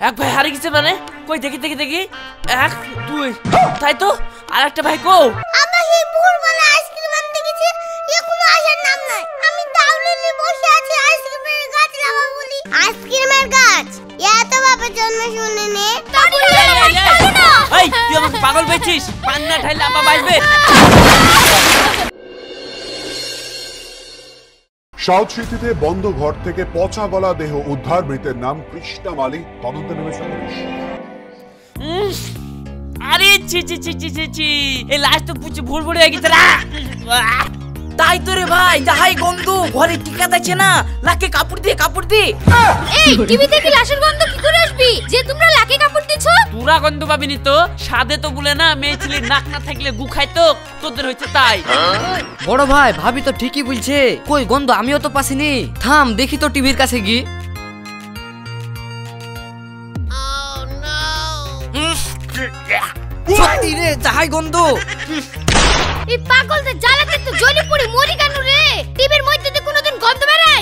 এক ভাই হারিয়ে গেছে মানে? কই দেখি দেখি দেখি। 1 2 তাই তো। আর একটা ভাই কো? আব্বা সেই ভোরবেলা আইসক্রিম আনতে গেছে, এখনো আসার নাম নাই। আমি দাউলিলে বসে আছি আইসক্রিমের গাছ লাগাবো বলি। আইসক্রিমের গাছ এত বাপের জন্য শুনে নে। এই তুই আমাকে পাগল পেয়েছিস? পান্না ঠাইলে আপা বাজবে। সাউথ সিটিতে বন্ধ ঘর থেকে পচা গলা দেহ উদ্ধার, মৃতের নাম কৃষ্ণা মালি, তদন্তে নেমেছে পুলিশ। আরে ছি ছি ছি ছি ছি ছি, এই লাশ তো পুচে ভুল ভুল হয়ে গেছে রে। তাই তো রে ভাই, যাহাই গন্ধ ঘরে টিকা যাচ্ছে না, লাকে কাপড় দিয়ে কাপড় দি। এই টিভিতে কি লাশের গন্ধ কি করে আসবি যে তোমরা লাকে কাপড় দিছো? পুরা গন্ধ পাবিনি তো, সাদে তো বলে না মেয়ে ছেলে নাক না থাকলে গু খায় তো, তোদের হচ্ছে তাই। বড় ভাই ভাবি তো ঠিকই বলছে, কই গন্ধ আমিও তো পাসিনি। থাম দেখি তো টিভির কাছে গি। সত্যি রে, যাহাই গন্ধ। এই পাগলদের জ্বালাতে তো জ্বলি পুড়ি মরি কেন রে? টিভির মধ্যে তো কোনোদিন গন্ধ বেরাই?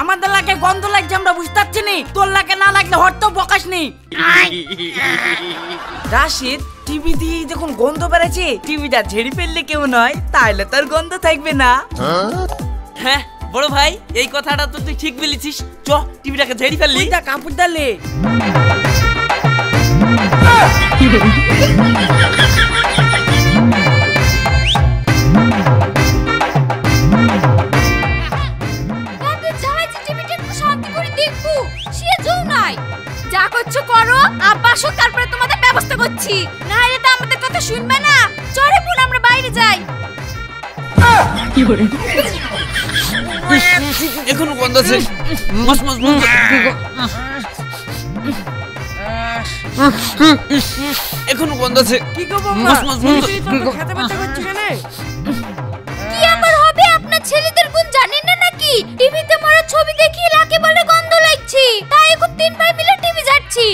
আমাদের লাগে গন্ধ লাগছে আমরা বুঝতে পারছি নি, তোর লাগে না লাগলে হয়তো বকাস নি। রাশিদ টিভি দিয়ে যখন গন্ধ বেড়েছে, টিভিটা ঝেড়ে ফেললে কেউ নয়, তাইলে তার গন্ধ থাকবে না। হ্যাঁ বড় ভাই, এই কথাটা তো তুই ঠিক বলেছিস। চ টিভিটাকে ঝেড়ে ফেললি। কাপড় ডালে যা করছো করো, আব্বা আসুক তারপরে তোমাদের ব্যবস্থা করছি। না হলে তো আমাদের কথা শুনবে না। চলে পুন আমরা বাইরে যাই। এখনো গন্ধ আছে। মস মস মস। এখনো গন্ধ আছে। কি গো বাবা, মস মস মস। খেতে ব্যথা করছে কেন? কি আবার হবে? আপনার ছেলেদের গুণ জানেন না নাকি? টিভিতে মারা ছবি দেখি লাকে বলে গন্ধ লাগছে, তাই এখন 3 ভাই মিলে টিভি যাচ্ছি।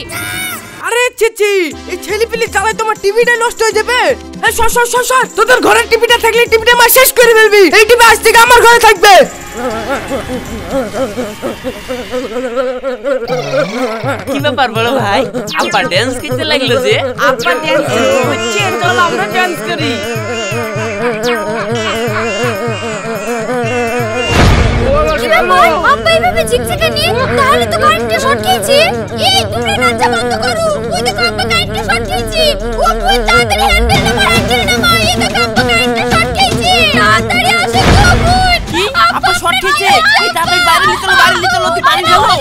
আরে চিচি, এই ছেলেপিলি জ্বালায় তোমার টিভিটা নষ্ট হয়ে যাবে। এই সর সর সর সর, তোদের ঘরের টিভিটা থাকলে টিভিটা মা শেষ করে ফেলবি। এই টিভি আজ থেকে আমার ঘরে থাকবে। কি ব্যাপার বড় ভাই, আব্বা ডান্স করতে লাগলো যে? আব্বা ডান্স করছে, চলো আমরা ডান্স করি। আব্বা এইভাবে ঝিকঝিকে নিয়ে তাহলে তো কারেন্টে শর্ট খেয়েছে। এই তোমরা নাচা বন্ধ করো, ওই দেখো আব্বা কারেন্টে শর্ট খেয়েছে। ও পুরো তাড়াতাড়ি হ্যান্ডেল নামা, এই দেখো আব্বা কারেন্টে শর্ট খেয়েছে। তাড়াতাড়ি আসো তো বোন। কি আব্বা শর্ট খেয়েছে? এই তাড়াতাড়ি বাইরে নিয়ে চলো, বাইরে নিয়ে চলো, তুই পানি ঢালো।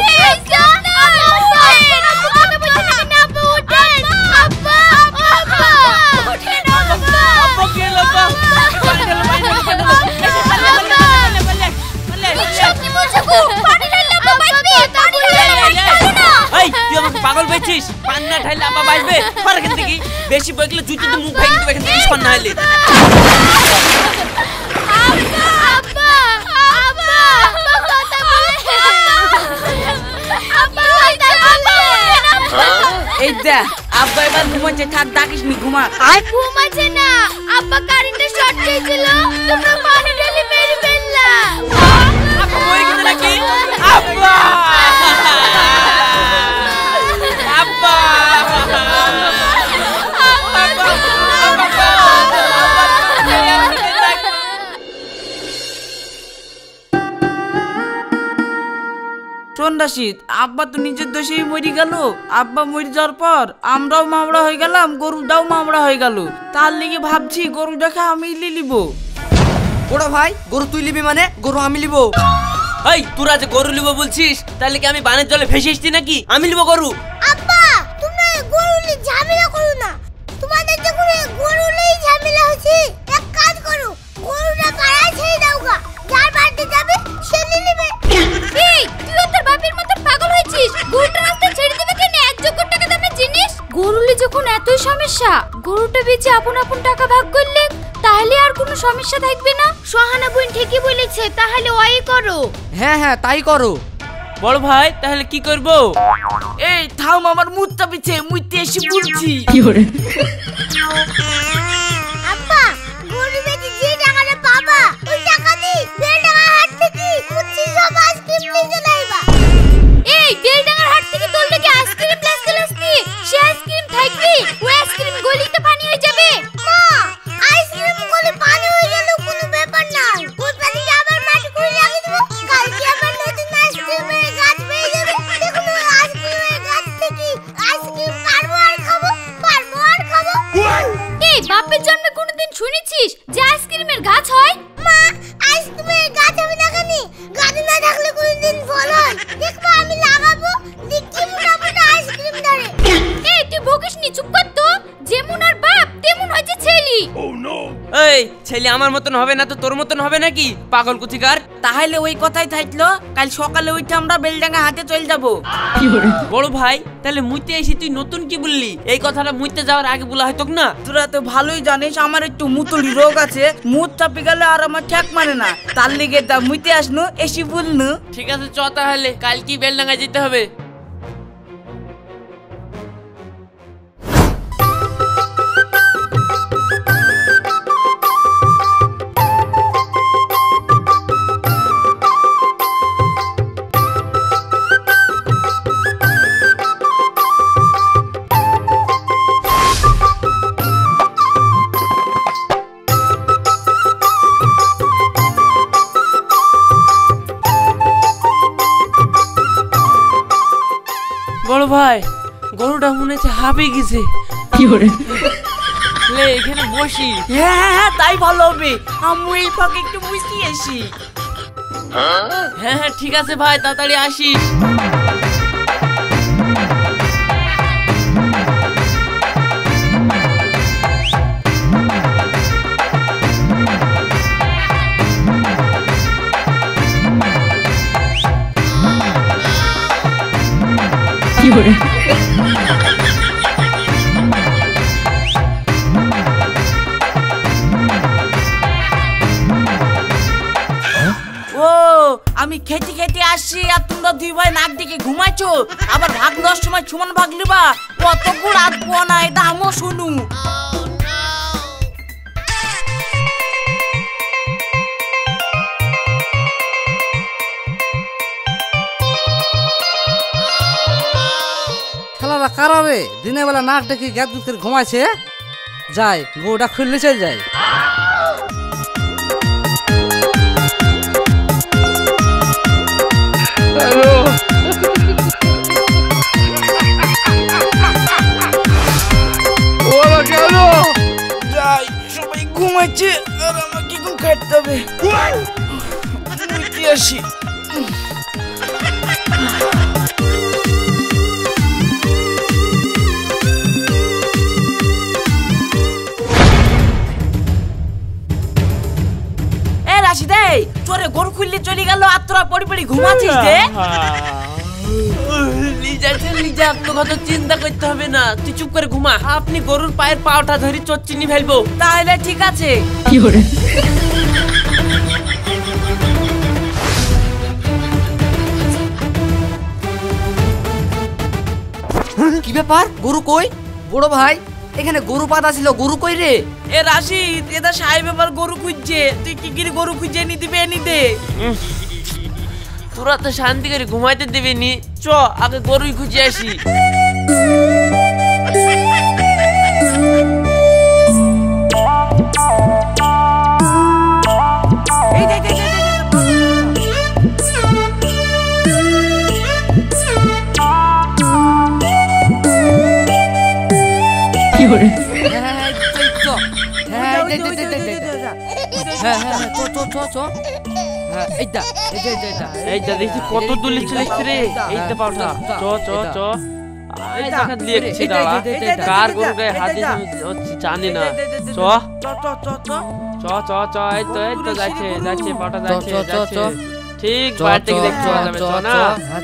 পাগল পেয়েছিস? পান্না ঠাইলে আপা বাজবে। এখান থেকে বেশি বইলে জুতিতে মুখ ভেঙে দেবে এখান থেকে, সর না হলে। এই দেখ আব্বা এবার ঘুমাচ্ছে, থাক ডাকিস নি, ঘুমা। ঘুমাচ্ছে না, আব্বা কারেন্টে শর্ট খেয়েছিল, তোমরা পানি ঢেলে মেরে ফেললা। আপা মরে গেছে নাকি? আব্বা শোন রাশিদ, আব্বা তো নিজের দোষেই মরে গেল। আব্বা মরে যাওয়ার পর আমরাও মামড়া হয়ে গেলাম, গরুটাও মামড়া হয়ে গেল। তার লিগে ভাবছি গরুটাকে আমি লিব। ওরা ভাই, গরু তুই লিবি মানে? গরু আমি লিব। এই তোরা যে গরু লিব বলছিস, তাহলে কি আমি বানের জলে ভেসে এসেছি নাকি? আমি লিব গরু। আব্বা তোমরা গরুলি ঝামেলা করো না, তোমাদের যখন গরুলেই ঝামেলা হচ্ছে, এক কাজ করো, গরুটা পাড়ায় ছেড়ে দাও গা, যার বাড়িতে যাবে সে নেবে। এই তুই তোর বাপের মত পাগল হয়েছিস? গরুটা রাস্তায় ছেড়ে দিবে কেন? 1 যোগ্য টাকা দামের জিনিস। গরুলি যখন এতই সমস্যা, গরুটা বেচে আপন আপন টাকা ভাগ করলে তাহলে আর কোনো সমস্যা থাকবে না। সোহানা বোন ঠিকই বলেছে, তাহলে ওই করো। হ্যাঁ হ্যাঁ তাই করো। বড় ভাই তাহলে কি করব? এই থাম, আমার মুতটা পিছে মুইতে এসে বলছি। আব্বা গরু বেচে যে টাকাটা পাবা, ওই টাকা দিয়ে বেলডাঙ্গার হাট থেকে কুচি সব আইসক্রিম নিয়ে চলে আইবা। এই বেলডাঙ্গার হাট থেকে তোর লাগে আইসক্রিম প্লাস শুনেছিস যে আইসক্রিমের গাছ হয়? মা, আইসক্রিমের গাছ হবে না কেন? গাছ না থাকলে কোনদিন ফল হয়? দেখবা আমি লাগাবো, দেখি মোটামুটি আইসক্রিম ধরে। এই তুই বকিস নি, চুপ কর তো। যেমন আর বাপ তেমন হয়েছে ছেলি। এই ছেলে আমার মতন হবে না তো তোর মতন হবে নাকি পাগল কুচিকার? তাহলে ওই কথাই থাকলো, কাল সকালে উঠে আমরা বেলডাঙ্গা হাতে চলে যাবো। বড় ভাই তাহলে মুইতে এসে তুই নতুন কি বললি? এই কথাটা মুইতে যাওয়ার আগে বলা হয়তো না। তোরা তো ভালোই জানিস আমার একটু মুতুলি রোগ আছে, মুত চাপি গেলে আর আমার ঠেক মানে না, তার লিগে তা মুইতে আসনু এসি বলনু। ঠিক আছে চ তাহলে, কাল কি বেলডাঙ্গায় যেতে হবে। বড় ভাই গরুটা মনে হচ্ছে হাঁপিয়ে গেছে। লে এখানে বসি। হ্যাঁ তাই ভালো হবে, আমি এই ফাঁকে একটু বসি আসি। হ্যাঁ ঠিক আছে ভাই, তাড়াতাড়ি আসিস। ও আমি খেতে খেতে আসছি আর তোমরা দুই ভাই নাক দিকে ঘুমাইছো, আবার ভাগ দেওয়ার সময় সমান ভাগ লিবা, কত গুড় আটবো না এটা আমিও শুনু। খেলাটা কারা রে? দিনের বেলা নাক ডেকে গ্যাপ গুপ করে ঘুমাইছে। যাই গরুটা খুললে চল যাই। যাই সবাই ঘুমাইছে আর আমাকে এখন খাটতে হবে। মুইতে আসি। রাশিদ তোরে গরু খুললে চলে গেল আর তোরা পড়ি পড়ি ঘুমাচ্ছিস রে। লিজা তো কত চিন্তা করতে হবে না, তুই চুপ করে ঘুমা। আপনি গরুর পায়ের পাওটা ধরে চচ্চিনি ফেলবো। তাহলে ঠিক আছে। কি ব্যাপার? গরু কই? বড় ভাই এখানে গরু পাতা ছিল, গরু কই রে? এ রাশিদ এটা সাহেব এবার গরু খুঁজছে, তুই কি করে গরু খুঁজে নি দিবে এনে দে। তোরা তো শান্তি করে ঘুমাইতে দিবি নি, চ আগে গরুই খুঁজে আসি। এইটা দেখছি কত দূরে চলেছে রে, এইটা পাওটা। চ চ চ দেখা লিখছি, দাঁড়া কার গরু গায়ে হাতে জানি না। চ চ চ চ এই তো যাচ্ছে যাচ্ছে পাওটা যাচ্ছে যাচ্ছে। ঠিক বাইরে থেকে দেখতে পাওয়া যাবে। চ না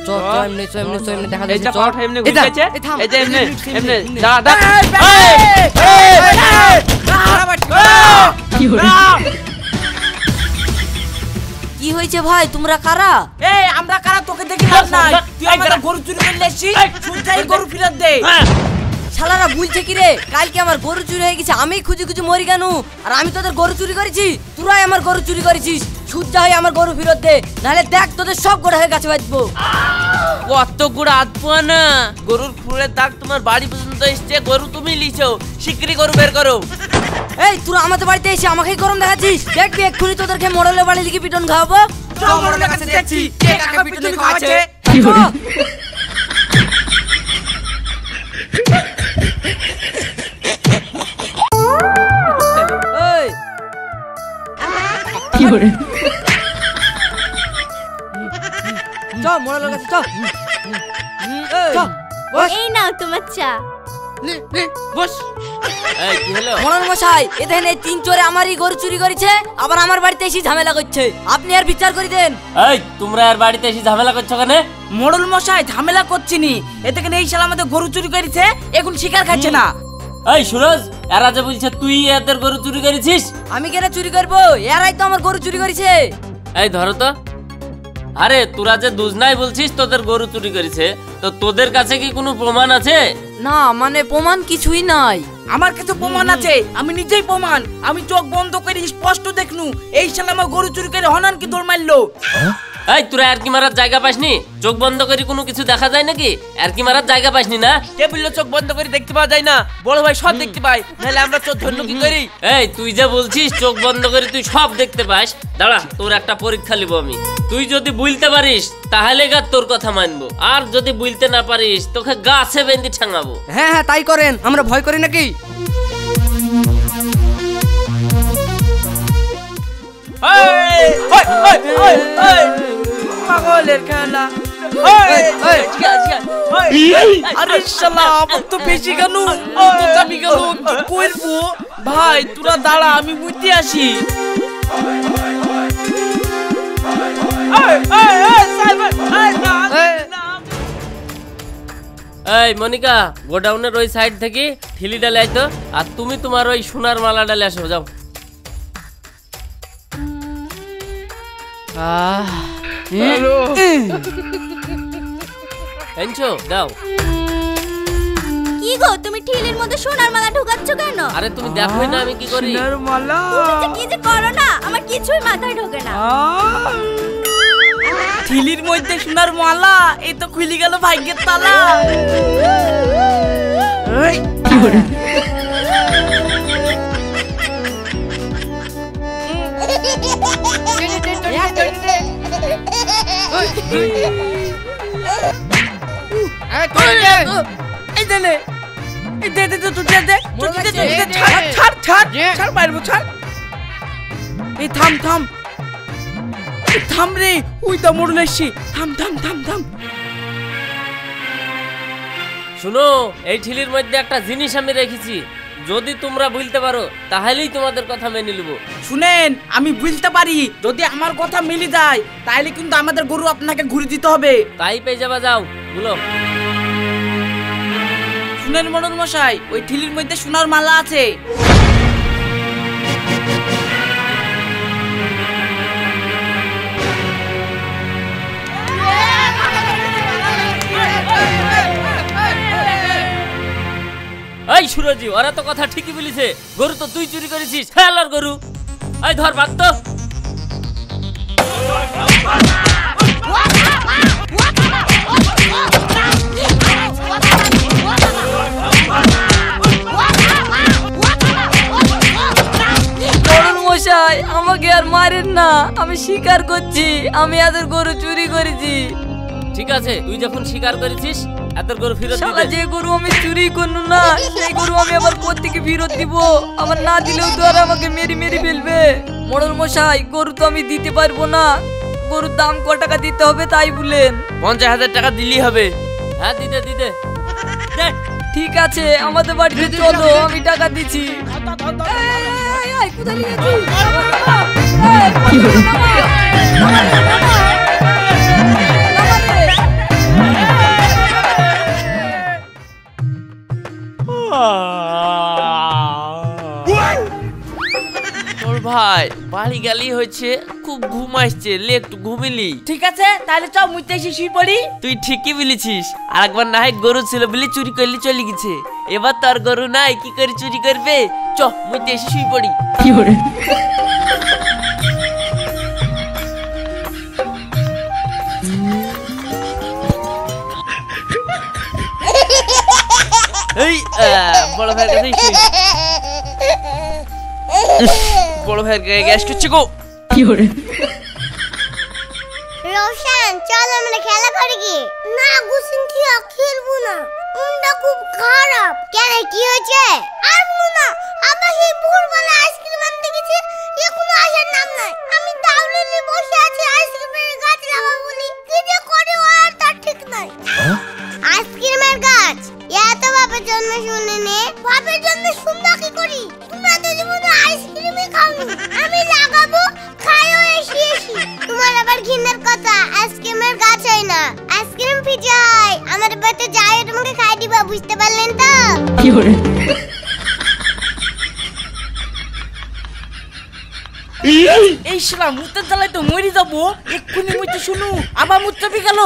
চ চ এমনি চ এমনি চ এমনি দেখা এইটা যাচ্ছে। পাওটা এমনি ঘুরে গেছে, এই যে এমনি এমনি যা দা। কি হয়েছে ভাই, তোমরা কারা? এই আমরা কারা তোকে দেখি লাভ নাই, তুই আমাদের গরু চুরি করলে এসেছিস, শুনছাই গরু ফেরত দে। শালারা বলছে কি রে, কালকে আমার গরু চুরি হয়ে গেছে, আমি খুঁজে খুঁজে মরি কেন? আর আমি তোদের গরু চুরি করেছি? তোরাই আমার গরু চুরি করেছিস। সুজ্জা হয়ে আমার গরু ফেরত দে, নাহলে দেখ তোদের সব গোড়া হয়ে গাছে বাঁচবো। কত গুড় আধপোয়া না, গরুর ফুলের দাগ তোমার বাড়ি পর্যন্ত এসছে, গরু তুমি লিছো, শিগগিরই গরু বের করো। এই তোরা আমাদের বাড়িতে এসে আমাকেই গরম দেখাচ্ছিস, দেখবি এক্ষুনি তোদেরকে মোড়লের বাড়ি লিখে পিটন খাওয়াবো। মোড়লের কাছে দেখছি কে কাকে পিটুনি খাওয়াচ্ছে। এই চ মোড়লের কাছে চ। চ, বস। এই নাও তোমার চা। বস। এই কি হলো? মোড়ল মশাই, এ দেখেন এই 3 চোরে আমারই গরু চুরি করেছে, আবার আমার বাড়িতে এসে ঝামেলা করছে। আপনি আর বিচার করে দেন। এই তোমরা আর বাড়িতে এসে ঝামেলা করছো কেন? মোড়ল মশাই ঝামেলা করছিনি, এতে কেন এই শালা আমাদের গরু চুরি করেছে, এখন শিকার খাচ্ছে না। এই সুরজ, এরা যে বলছে তুই এদের গরু চুরি করেছিস। আমি কেন চুরি করবো? এরাই তো আমার গরু চুরি করেছে। এই ধরো তো। আরে তোরা যে দুজনাই বলছিস তোদের গরু চুরি করেছে, তো তোদের কাছে কি কোনো প্রমাণ আছে? না মানে প্রমাণ কিছুই নাই। আমার কাছে প্রমাণ আছে, আমি নিজেই প্রমাণ। আমি চোখ বন্ধ করে স্পষ্ট দেখনু এই শালা আমার গরু চুরি করে হনান কি দৌড় মারলো। এই তোরা আর কি মারার জায়গা পাসনি? চোখ বন্ধ করে কোনো কিছু দেখা যায় নাকি? আর কি মারার জায়গা পাসনি না? কে বললো চোখ বন্ধ করে দেখতে পাওয়া যায় না? বড় ভাই সব দেখতে পাই, নাহলে আমরা চোখ ধরলো কি করি? এই তুই যে বলছিস চোখ বন্ধ করে তুই সব দেখতে পাস, দাঁড়া তোর একটা পরীক্ষা নিব আমি। তুই যদি বুঝতে পারিস তাহলে গা তোর কথা মানবো, আর যদি বুঝতে না পারিস তোকে গাছে বেঁধে ঠাঙাবো। হ্যাঁ হ্যাঁ তাই করেন, আমরা ভয় করি নাকি? পাগলের খেলা। আরে শালা আমার তো বেশি গেল, তো যাবি গেল, কি করবো? ভাই তোরা দাঁড়া, আমি বুঝতে আসি। এই মনিকা, গোডাউনের ওই সাইড থেকে ঠিলি ডালে আইতো, আর তুমি তোমার ওই সোনার মালা ডালে আসো, যাও। এনছো দাও। কি গো, তুমি ঠিলের মধ্যে সোনার মালা ঢোকাচ্ছ কেন? আরে তুমি দেখোই না আমি কি করি? সোনার মালা। তুমি যে কি যে করো না, আমার কিছুই মাথায় ঢোকে না। ঠিলির মধ্যে সোনার মালা, এই তো খুলে গেল ভাগ্যের তালা। এই, কি করে? এই দে নে, এই দে দে দে দে দে, ছাড় ছাড় ছাড়, মারবো ছাড়। এই থাম থাম, থাম রে, ওই তো মোড়ল এসছি, থাম থাম থাম থাম। শুনো, এই ঠিলির মধ্যে একটা জিনিস আমি রেখেছি, যদি তোমরা বুঝতে পারো তাহলেই তোমাদের কথা মেনে নেব। শুনেন, আমি বুঝতে পারি, যদি আমার কথা মিলে যায় তাহলে কিন্তু আমাদের গরু আপনাকে ঘুরে দিতে হবে। তাই পেয়ে যাবা, যাও বলো। শুনেন মোড়ল মশাই, ওই ঠিলির মধ্যে সোনার মালা আছে। এই সুরজি, ওরা তো কথা ঠিকই বলেছে, গরু তো তুই চুরি করেছিস। খেলার গরু, এই ধর ভাগ তো। মোড়ল মশাই, আমাকে আর মারেন না, আমি স্বীকার করছি আমি এদের গরু চুরি করেছি। ঠিক আছে, তুই যখন স্বীকার করেছিস এদের গরু ফেরত শালা দিবি। যে গরু আমি চুরি করনু না, সেই গরু আমি আবার কোত্থেকে ফেরত দিব? আবার না দিলেও তো আর আমাকে মেরে মেরে ফেলবে। মোড়ল মশাই, গরু তো আমি দিতে পারবো না, গরুর দাম ক টাকা দিতে হবে তাই বলেন। 50,000 টাকা দিলেই হবে। হ্যাঁ দিতে দিতে দে। ঠিক আছে, আমাদের বাড়িতে চলো, আমি টাকা দিচ্ছি। এই, এই, কোথায় নিয়ে যাচ্ছিস? এই, নামা, নামা। তোর ভাই বাড়ি গেলি হয়েছে, খুব ঘুম আসছে, লে একটু ঘুমিলি। ঠিক আছে, তাহলে চল মুইতে এসে শুই পড়ি। তুই ঠিকই বলেছিস, আর একবার না হয় গরু ছিল বলে চুরি করলি চলে গেছে, এবার তোর গরু নাই, কি করে চুরি করবে? চ মুইতে এসে শুই পড়ি। কি করে? এই বড় ভাইয়ের কাছেই শুই। বড় ভাইয়ের গায়ে গ্যাস করছে গো। কি করে? রোশন, চল আমরা খেলা করি কি? না গুছিন ঠিক খেলবো না, মনটা খুব খারাপ। কেন, কি হয়েছে? আর বলো না, আবার সেই ভোরবেলা আইসক্রিম আনতে গেছে, এখনো আসার নাম নাই। আমি কথা শুনে নে, বাপের জন্য শুনবা কি করি? তোমরা তো জীবনে আইসক্রিমই খাওনি, আমি লাগাবো খাইও এসি এসি। তোমার আবার ঘিন্নার কথা, আইসক্রিমের গাছ হয় না, আইসক্রিম পিঠে হয়। আমার বাড়িতে যাই তোমাকে খাই দিবা, বুঝতে পারলেন তো? কি করে? এই শালা মুতের জ্বালায় তো মরি যাবো, এক্ষুনি মুতে শুনু আবার মুতে গেল।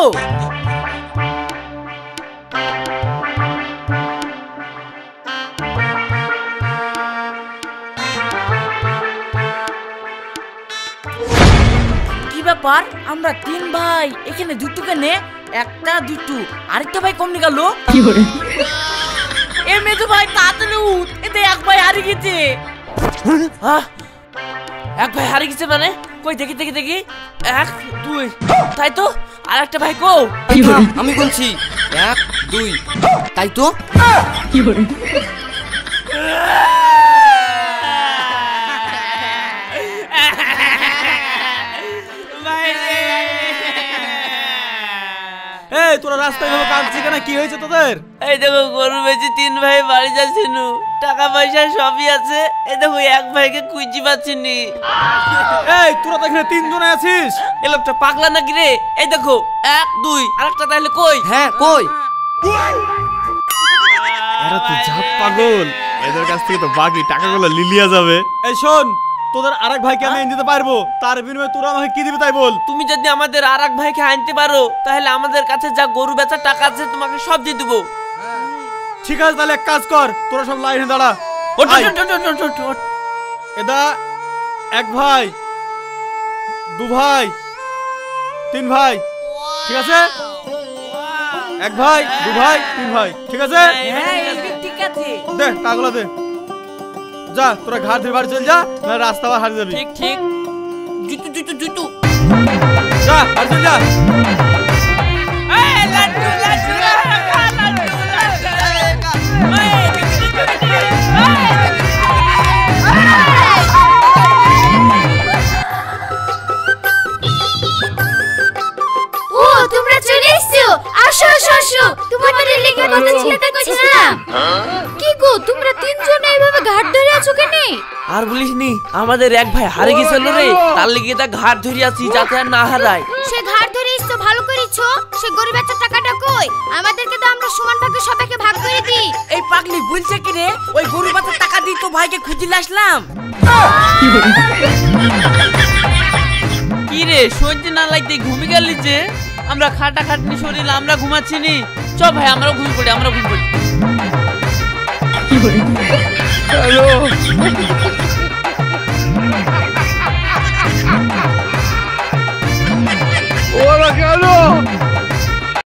কি ব্যাপার, আমরা 3 ভাই এখানে দুটো কেনে, একটা দুটো, আরেকটা ভাই কমনে গেল? কি করে? এ মেজো ভাই তাড়াতাড়ি উঠ, এতে এক ভাই হারিয়ে গেছে। এক ভাই হারিয়ে গেছে মানে? কই দেখি দেখি দেখি, 1 2, তাই তো। আর একটা ভাই কো? আমি বলছি 1 2, তাই তো। কি করে? এই তোরা রাস্তায় ভাবে কাঁদছিস কেন? কি হয়েছে তোদের? এই দেখো গরু বেচে 3 ভাই বাড়ি যাচ্ছিনু, টাকা পয়সা সবই আছে। এই দেখো এক ভাইকে খুঁজে পাচ্ছিনি। এই তোরা তো এখানে 3 জন আছিস। এই লোকটা পাগলা নাকি রে? এই দেখো 1 2, আরেকটা তাহলে কই? হ্যাঁ কই? এরা তো জাত পাগল, এদের কাছ থেকে তো বাকি টাকাগুলো লিলিয়া যাবে। এই শোন, তোদের আরেক ভাইকে আমি এনে দিতে পারবো, তার বিনিময়ে তোরা আমাকে কি দিবি তাই বল। তুমি যদি আমাদের আরেক ভাইকে আনতে পারো, তাহলে আমাদের কাছে যা গরু বেচার টাকা আছে তোমাকে সব দিয়ে দেবো। ঠিক আছে, তাহলে এক কাজ কর, তোরা সব লাইনে দাঁড়া। এদা 1 ভাই, 2 ভাই, 3 ভাই, ঠিক আছে? 1 ভাই, 2 ভাই, 3 ভাই, ঠিক আছে? হ্যাঁ ঠিক আছে। দে টাকাগুলো দে, যা তোরা ঘাট ধরে বাড়ি চল যা, না রাস্তা আবার হারিয়ে যাবি। ঠিক ঠিক। জুতু জুতু জুতু। যা বাড়ি চল যা। এই লাড্ডু লাড্ডু ও তোমরা চলে এসেছো, আসো আসো আসো। তোমাদের লেগে কথা ছিল তা কইছিলাম। কি গো তোমরা 3 জন এইভাবে ঘাট ধরে আছো কেন? আর বলিসনি, আমাদের এক ভাই হারিয়ে গেছিল রে, তার লেগে তা ঘাট ধরে আছি যাতে আর না হারায়। সে ঘাট ধরে এসছো, ভালো করেছো। সে গরিব বাচ্চার টাকাটা কই? আমাদেরকে তো আমরা সমান ভাগে সবাইকে ভাগ করে দিই। এই পাগলি বলছে কি রে? ওই গরু বাচ্চার টাকা দিয়ে তো ভাইকে খুঁজে আসলাম। কি রে সহ্য না লাগতে ঘুমি গেলি যে? আমরা খাটা খাটনি শরীর, আমরা ঘুমাচ্ছি নি। চ ভাই আমরা ঘুমিয়ে পড়ি, আমরা ঘুমিয়ে পড়ি। কি করে? হ্যালো